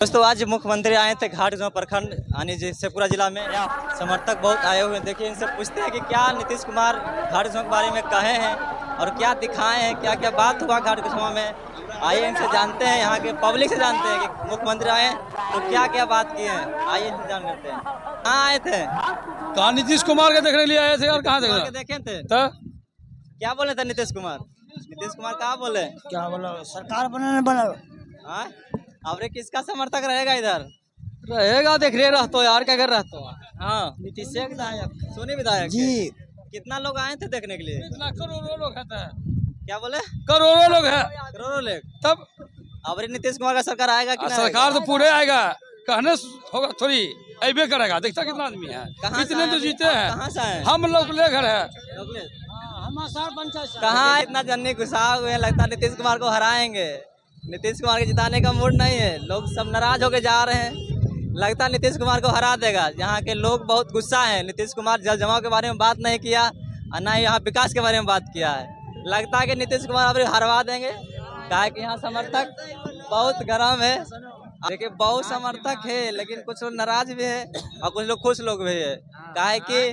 दोस्तों आज मुख्यमंत्री आए थे घाटगांव प्रखंड यानी शेखपुरा जिला में। या समर्थक बहुत आए हुए हैं। देखिए इनसे पूछते हैं कि क्या नीतीश कुमार घाटगांव के बारे में कहे हैं और क्या दिखाए हैं, क्या क्या बात हुआ घाटगांव में। आइए इनसे जानते हैं, यहाँ के पब्लिक से जानते हैं कि मुख्यमंत्री आए तो क्या क्या बात की है। आइए इनसे जान करते हैं। कहाँ आए थे? कहाँ नीतीश कुमार के देखने के लिए आए थे और कहाँ देखे थे तो क्या बोले थे नीतीश कुमार? नीतीश कुमार कहाँ बोले? क्या बोला सरकार बनाने बना। हाँ, और किसका समर्थक रहेगा इधर? रहेगा देख रहे रहतो यार क्या कर रहतो। हाँ, नीतीश विधायक सोनी विधायक जी। कितना लोग आए थे देखने के लिए? इतना करोड़ों लोग है क्या बोले? करोड़ों लोग है करोड़ों लोग। तब अब नीतीश कुमार का सरकार आएगा कि नहीं? सरकार तो पूरे आएगा, कहने होगा थोड़ी ऐबे करेगा। देखता कितना आदमी है, कितने तो जीते हैं। कहाँ से आए? हम लोग ले घर है। कहाँ इतना जन्नी घुसा हुए हैं, लगता है नीतीश कुमार को हराएंगे। नीतीश कुमार के जिताने का मूड नहीं है, लोग सब नाराज होके जा रहे हैं। लगता है नीतीश कुमार को हरा देगा। यहाँ के लोग बहुत गुस्सा है। नीतीश कुमार जल जमाव के बारे में बात नहीं किया और ना ही यहाँ विकास के बारे में बात किया है। लगता है कि नीतीश कुमार अब हरवा देंगे। क्या है कि यहाँ समर्थक बहुत गर्म है। देखिए बहुत समर्थक है, लेकिन कुछ लोग नाराज भी है और कुछ लोग खुश लोग भी है। क्या है कि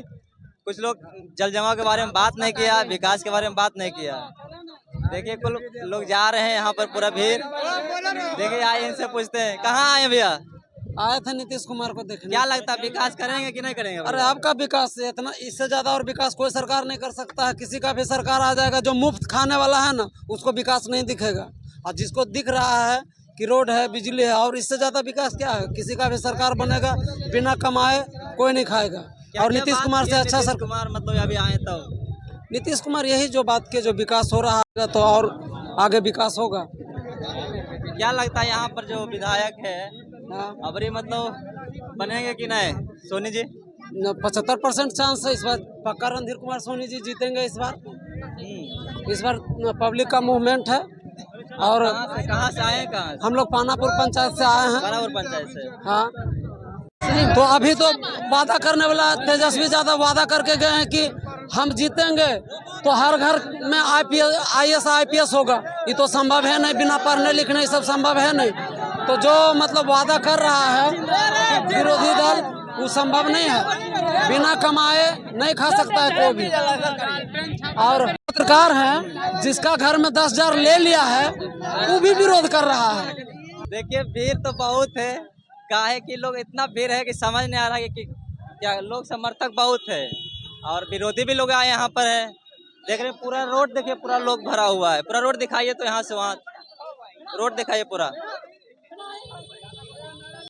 कुछ लोग जल जमाव के बारे में बात नहीं किया, विकास के बारे में बात नहीं किया। देखिए कुल लोग जा रहे हैं यहाँ पर पूरा भीड़। देखिए आए इनसे पूछते हैं कहाँ आए भैया? आए थे नीतीश कुमार को देखने। क्या लगता है विकास करेंगे कि नहीं करेंगे? अरे आपका विकास इतना, इससे ज्यादा और विकास कोई सरकार नहीं कर सकता है। किसी का भी सरकार आ जाएगा, जो मुफ्त खाने वाला है ना उसको विकास नहीं दिखेगा। और जिसको दिख रहा है कि रोड है, बिजली है, और इससे ज्यादा विकास क्या है? किसी का भी सरकार बनेगा, बिना कमाए कोई नहीं खाएगा। और नीतीश कुमार से अच्छा सरकार कुमार मतलब अभी आए तो नीतीश कुमार यही जो बात के जो विकास हो रहा है तो और आगे विकास होगा। क्या लगता है यहाँ पर जो विधायक है अबरी मतलब बनेंगे कि नहीं? सोनी जी 75% चांस है इस बार। पक्का रणधीर कुमार सोनी जी जीतेंगे इस बार। इस बार पब्लिक का मूवमेंट है। और कहाँ से आए? कहाँ से? हम लोग पानापुर पंचायत से आए हैं। पानापुर पंचायत से। हाँ, तो अभी तो वादा करने वाला तेजस्वी यादव वादा करके गए हैं कि हम जीतेंगे तो हर घर में IAS IPS होगा। ये तो संभव है नहीं, बिना पढ़ने लिखने सब संभव है नहीं। तो जो मतलब वादा कर रहा है विरोधी दल वो संभव नहीं है। बिना कमाए नहीं खा सकता है कोई भी। और पत्रकार है जिसका घर में 10,000 ले लिया है वो भी विरोध कर रहा है। देखिए भीड़ तो बहुत है। काहे कि लोग इतना भीड़ है कि समझ नहीं आ रहा कि क्या लोग समर्थक बहुत है और विरोधी भी लोग आए यहाँ पर है। देख रहे पूरा रोड, देखिए पूरा लोग भरा हुआ है। पूरा रोड दिखाइए तो यहाँ से वहाँ रोड दिखाइए पूरा।